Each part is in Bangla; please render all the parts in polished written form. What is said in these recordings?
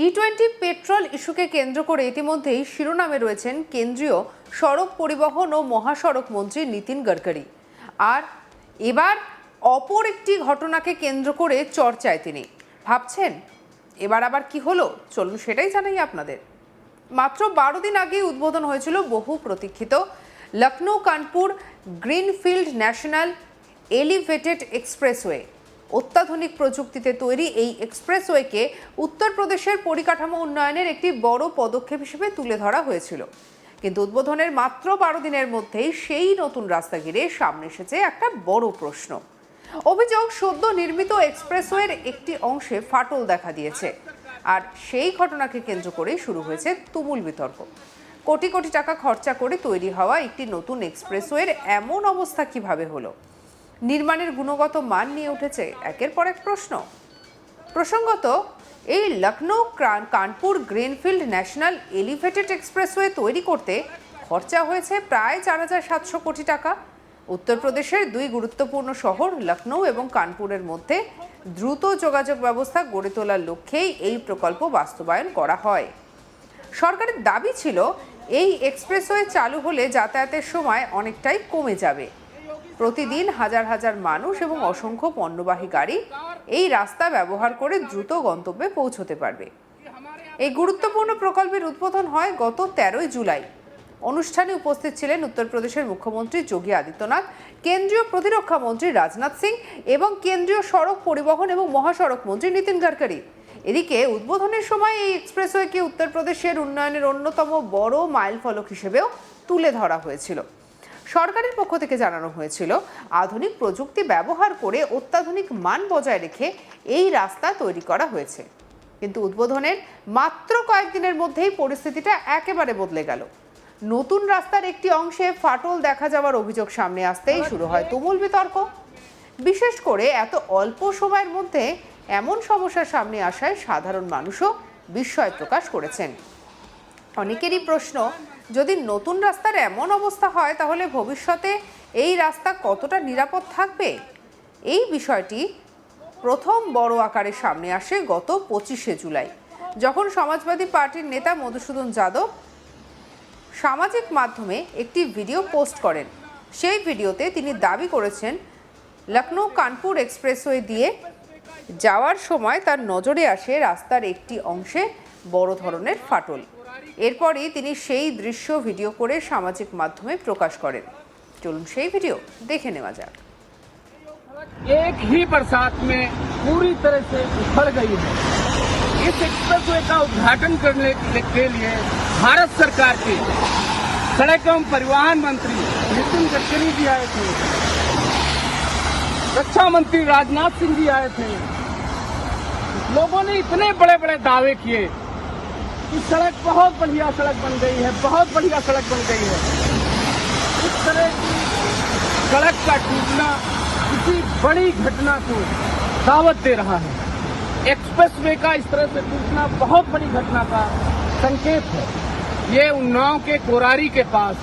E20 পেট্রোল ইস্যুকে কেন্দ্র করে ইতিমধ্যেই শিরোনামে রয়েছেন কেন্দ্রীয় সড়ক পরিবহন ও মহাসড়ক মন্ত্রী নীতিন গডকরি। আর এবার অপর একটি ঘটনাকে কেন্দ্র করে চর্চায় তিনি। ভাবছেন এবার আবার কি হলো? চলুন সেটাই জানাই আপনাদের। মাত্র 12 দিন আগে উদ্বোধন হয়েছিল বহু প্রতীক্ষিত Lucknow Kanpur greenfield national elevated expressway. অত্যাধুনিক প্রযুক্তিতে তৈরি এই এক্সপ্রেসওয়েকে উত্তরপ্রদেশের পরিকাঠামো উন্নয়নের একটি বড় পদক্ষেপ হিসেবে তুলে ধরা হয়েছিল। কিন্তু উদ্বোধনের মাত্র 12 দিনের মধ্যেই সেই নতুন রাস্তা ঘিরে সামনে এসেছে একটা বড় প্রশ্ন। অভিযোগ, সদ্য নির্মিত এক্সপ্রেসওয়ের একটি অংশে ফাটল দেখা দিয়েছে। আর সেই ঘটনাকে কেন্দ্র করে শুরু হয়েছে তুমুল বিতর্ক। কোটি কোটি টাকা খরচা করে তৈরি হওয়া একটি নতুন এক্সপ্রেসওয়ের এমন অবস্থা কিভাবে হলো? নির্মাণের গুণগত মান নিয়ে উঠেছে একের পর এক প্রশ্ন। প্রসঙ্গত, এই Lucknow Kanpur greenfield national elevated expressway তৈরি করতে খরচা হয়েছে প্রায় 4700 কোটি টাকা। উত্তরপ্রদেশের দুই গুরুত্বপূর্ণ শহর লখনৌ এবং কানপুরের মধ্যে দ্রুত যোগাযোগ ব্যবস্থা গড়ে তোলার লক্ষ্যেই এই প্রকল্প বাস্তবায়ন করা হয়। সরকারের দাবি ছিল এই এক্সপ্রেসওয়ে চালু হলে যাতায়াতের সময় অনেকটাই কমে যাবে। প্রতিদিন হাজার হাজার মানুষ এবং অসংখ্য পণ্যবাহী গাড়ি এই রাস্তা ব্যবহার করে দ্রুত গন্তব্যে পৌঁছতে পারবে। এই গুরুত্বপূর্ণ প্রকল্পের উদ্বোধন হয় গত 13 জুলাই। অনুষ্ঠানে উপস্থিত ছিলেন উত্তরপ্রদেশের মুখ্যমন্ত্রী যোগী আদিত্যনাথ, কেন্দ্রীয় প্রতিরক্ষা মন্ত্রী রাজনাথ সিং এবং কেন্দ্রীয় সড়ক পরিবহন এবং মহাসড়ক মন্ত্রী নীতিন গডকরি। এদিকে উদ্বোধনের সময় এই এক্সপ্রেসওয়েকে উত্তরপ্রদেশের উন্নয়নের অন্যতম বড় মাইলফলক হিসেবেও তুলে ধরা হয়েছিল। সরকারের পক্ষ থেকে জানানো হয়েছিল, আধুনিক প্রযুক্তি ব্যবহার করে অত্যাধুনিক মান বজায় রেখে এই রাস্তা তৈরি করা হয়েছে। কিন্তু উদ্বোধনের মাত্র কয়েকদিনের মধ্যেই পরিস্থিতিটা একেবারে বদলে গেল। নতুন রাস্তার একটি অংশে ফাটল দেখা যাওয়ার অভিযোগ সামনে আসতেই শুরু হয় তুমুল বিতর্ক। বিশেষ করে এত অল্প সময়ের মধ্যে এমন সমস্যার সামনে আসায় সাধারণ মানুষও বিস্ময় প্রকাশ করেছেন। অনেকেরই প্রশ্ন, যদি নতুন রাস্তার এমন অবস্থা হয় তাহলে ভবিষ্যতে এই রাস্তা কতটা নিরাপদ থাকবে? এই বিষয়টি প্রথম বড় আকারে সামনে আসে গত 25শে জুলাই, যখন সমাজবাদী পার্টির নেতা মধুসূদন যাদব সামাজিক মাধ্যমে একটি ভিডিও পোস্ট করেন। সেই ভিডিওতে তিনি দাবি করেছেন, লখনৌ কানপুর এক্সপ্রেসওয়ে দিয়ে যাওয়ার সময় তার নজরে আসে রাস্তার একটি অংশে বড় ধরনের ফাটল। এরপরই তিনি সেই দৃশ্য ভিডিও করে সামাজিক মাধ্যমে প্রকাশ করেন। চলুন সেই ভিডিও দেখে নেওয়া যাক। एक ही बरसात में पूरी तरह से उखड़ गई है। इस एक्सप्रेसवे का उद्घाटन करने के लिए भारत सरकार के सड़क एवं परिवहन मंत्री नितिन गडकरी जी आए थे, रक्षा मंत्री राजनाथ सिंह जी आए थे। लोगों ने इतने बड़े बड़े दावे किए कि सड़क बहुत बढ़िया सड़क बन गई है, बहुत बढ़िया सड़क बन गई है। इस तरह की सड़क का टूटना किसी बड़ी घटना को दावत दे रहा है। एक्सप्रेसवे का इस तरह से टूटना बहुत बड़ी घटना का संकेत है। ये उन्नाव के कोरारी के पास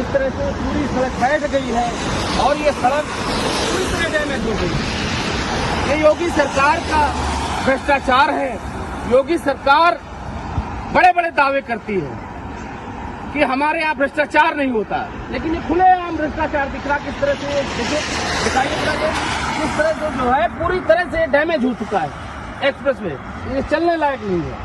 इस तरह से पूरी सड़क बैठ गई है और ये सड़क पूरी तरह डैमेज हो गई है। ये योगी सरकार का भ्रष्टाचार है। योगी सरकार बड़े बड़े दावे करती है कि हमारे यहाँ भ्रष्टाचार नहीं होता, लेकिन ये खुलेआम भ्रष्टाचार दिख रहा। किस तरह से दिखाइए, किस तरह से जो है पूरी तरह से डैमेज हो चुका है एक्सप्रेसवे, ये चलने लायक नहीं है।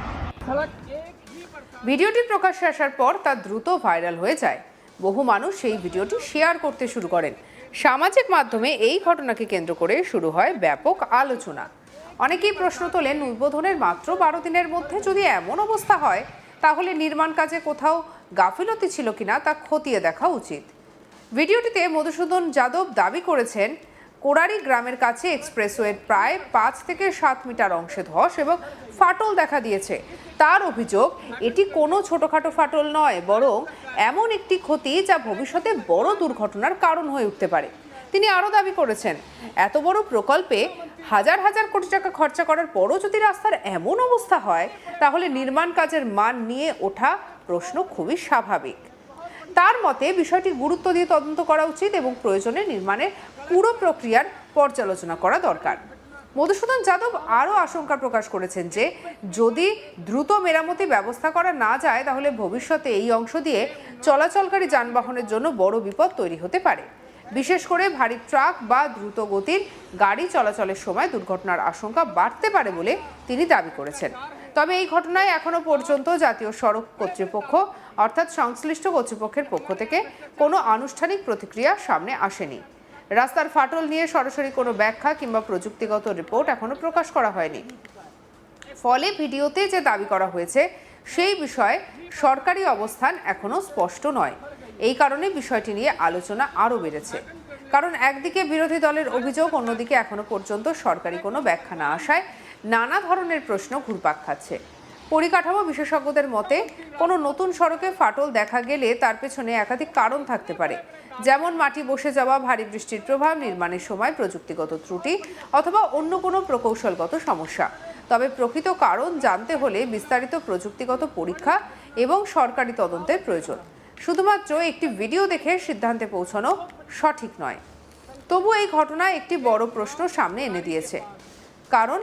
ভিডিওটি প্রকাশ্যে আসার পর তা দ্রুত ভাইরাল হয়ে যায়। বহু মানুষ সেই ভিডিওটি শেয়ার করতে শুরু করেন। সামাজিক মাধ্যমে এই ঘটনাকে কেন্দ্র করে শুরু হয় ব্যাপক আলোচনা। অনেকেই প্রশ্ন তোলেন, উদ্বোধনের মাত্র 12 দিনের মধ্যে যদি এমন অবস্থা হয় তাহলে নির্মাণ কাজে কোথাও গাফিলতি ছিল কিনা তা খতিয়ে দেখা উচিত। ভিডিওটিতে মধুসূদন যাদব দাবি করেছেন, কোরারি গ্রামের কাছে এক্সপ্রেসওয়ের প্রায় 5 থেকে 7 মিটার অংশে ধস এবং ফাটল দেখা দিয়েছে। তার অভিযোগ, এটি কোনো ছোটখাটো ফাটল নয়, বরং এমন একটি ক্ষতি যা ভবিষ্যতে বড় দুর্ঘটনার কারণ হয়ে উঠতে পারে। তিনি আরও দাবি করেছেন, এত বড় প্রকল্পে হাজার হাজার কোটি টাকা খরচা করার পরও যদি রাস্তার এমন অবস্থা হয় তাহলে নির্মাণ কাজের মান নিয়ে ওঠা প্রশ্ন খুবই স্বাভাবিক। তার মতে বিষয়টি গুরুত্ব দিয়ে তদন্ত করা উচিত এবং প্রয়োজনে নির্মাণের পুরো প্রক্রিয়ার পর্যালোচনা করা দরকার। মধুসূদন যাদব আরও আশঙ্কা প্রকাশ করেছেন যে যদি দ্রুত মেরামতি ব্যবস্থা করা না যায় তাহলে ভবিষ্যতে এই অংশ দিয়ে চলাচলকারী যানবাহনের জন্য বড় বিপদ তৈরি হতে পারে। বিশেষ করে ভারী ট্রাক বা দ্রুত গতির গাড়ি চলাচলের সময় দুর্ঘটনার আশঙ্কা বাড়তে পারে বলে তিনি দাবি করেছেন। তবে এই ঘটনায় এখনো পর্যন্ত জাতীয় সড়ক কর্তৃপক্ষ অর্থাৎ সংশ্লিষ্ট কর্তৃপক্ষের পক্ষ থেকে কোনো আনুষ্ঠানিক প্রতিক্রিয়া সামনে আসেনি। রাস্তার ফাটল নিয়ে সরাসরি কোনো ব্যাখ্যা কিংবা প্রযুক্তিগত রিপোর্ট এখনো প্রকাশ করা হয়নি। ফলে ভিডিওতে যে দাবি করা হয়েছে সেই বিষয়ে সরকারি অবস্থান এখনো স্পষ্ট নয়। এই কারণে বিষয়টি নিয়ে আলোচনা আরও বেড়েছে। কারণ একদিকে বিরোধী দলের অভিযোগ, অন্যদিকে এখনো পর্যন্ত সরকারি কোনো ব্যাখ্যা না আসায় নানা ধরনের প্রশ্ন ঘুরপাক খাচ্ছে। পরিকাঠামো বিশেষজ্ঞদের মতে কোনো নতুন সড়কে ফাটল দেখা গেলে তার পেছনে একাধিক কারণ থাকতে পারে, যেমন মাটি বসে যাওয়া, ভারী বৃষ্টির প্রভাব, নির্মাণের সময় প্রযুক্তিগত ত্রুটি অথবা অন্য কোনো প্রকৌশলগত সমস্যা। তবে প্রকৃত কারণ জানতে হলে বিস্তারিত প্রযুক্তিগত পরীক্ষা এবং সরকারি তদন্তের প্রয়োজন। শুধুমাত্র একটি ভিডিও দেখে সিদ্ধান্তে পৌঁছানো সঠিক নয়। তবু এই ঘটনা একটি বড় প্রশ্ন সামনে এনে দিয়েছে, কারণ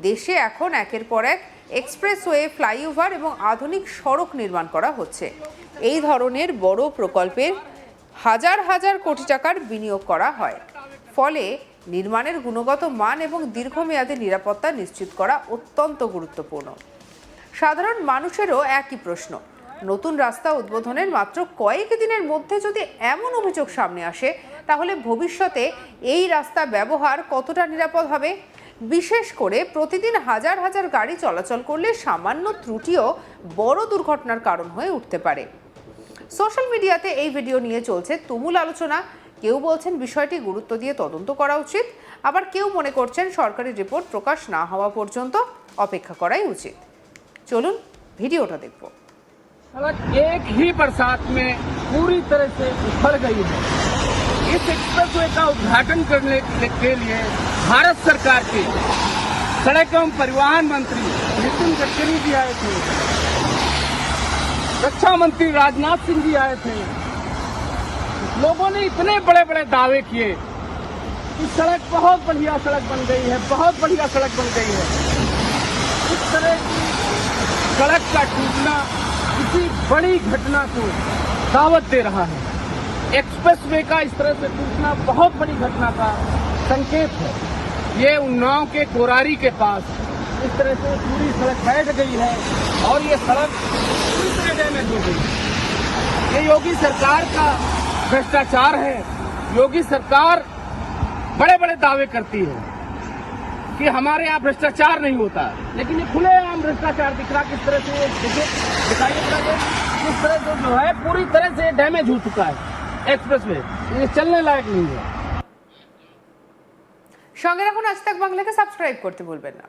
দেশে এখন একের পর এক এক্সপ্রেসওয়ে, ফ্লাইওভার এবং আধুনিক সড়ক নির্মাণ করা হচ্ছে। এই ধরনের বড় প্রকল্পের হাজার হাজার কোটি টাকার বিনিয়োগ করা হয়। ফলে নির্মাণের গুণগত মান এবং দীর্ঘমেয়াদী নিরাপত্তা নিশ্চিত করা অত্যন্ত গুরুত্বপূর্ণ। সাধারণ মানুষেরও একই প্রশ্ন, নতুন রাস্তা উদ্বোধনের মাত্র কয়েক দিনের মধ্যে যদি এমন অভিযোগ সামনে আসে তাহলে ভবিষ্যতে এই রাস্তা ব্যবহার কতটা নিরাপদ হবে? বিশেষ করে প্রতিদিন হাজার হাজার গাড়ি চলাচল করলে সামান্য ত্রুটিও বড় দুর্ঘটনার কারণ হয়ে উঠতে পারে। সোশ্যাল মিডিয়াতে এই ভিডিও নিয়ে চলছে তুমুল আলোচনা। কেউ বলছেন বিষয়টি গুরুত্ব দিয়ে তদন্ত করা উচিত, আবার কেউ মনে করছেন সরকারি রিপোর্ট প্রকাশ না হওয়া পর্যন্ত অপেক্ষা করাই উচিত। চলুন ভিডিওটা দেখব। सड़क एक ही बरसात में पूरी तरह से उखड़ गई है। इस एक्सप्रेसवे का उद्घाटन करने के लिए भारत सरकार के सड़क एवं परिवहन मंत्री नितिन गडकरी जी आए थे, रक्षा मंत्री राजनाथ सिंह जी आए थे। लोगों ने इतने बड़े बड़े दावे किए कि सड़क बहुत बढ़िया सड़क बन गई है, बहुत बढ़िया सड़क बन गई है। इस तरह की सड़क का टूटना किसी बड़ी घटना को दावत दे रहा है। एक्सप्रेसवे का इस तरह से टूटना बहुत बड़ी घटना का संकेत है। ये उन्नाव के कोरारी के पास इस तरह से पूरी सड़क बैठ गई है और ये सड़क पूरी तरह डैमेज हो गई। ये योगी सरकार का भ्रष्टाचार है। योगी सरकार बड़े बड़े दावे करती है कि हमारे यहाँ भ्रष्टाचार नहीं होता, लेकिन ये खुलेआम भ्रष्टाचार दिख रहा। किस तरह से दिखाई पड़ा है, किस तरह से जो है पूरी तरह से डैमेज हो चुका है एक्सप्रेसवे, ये चलने लायक नहीं है। সঙ্গে রাখুন আজ তাক বাংলাকে সাবস্ক্রাইব করতে ভুলবেন না।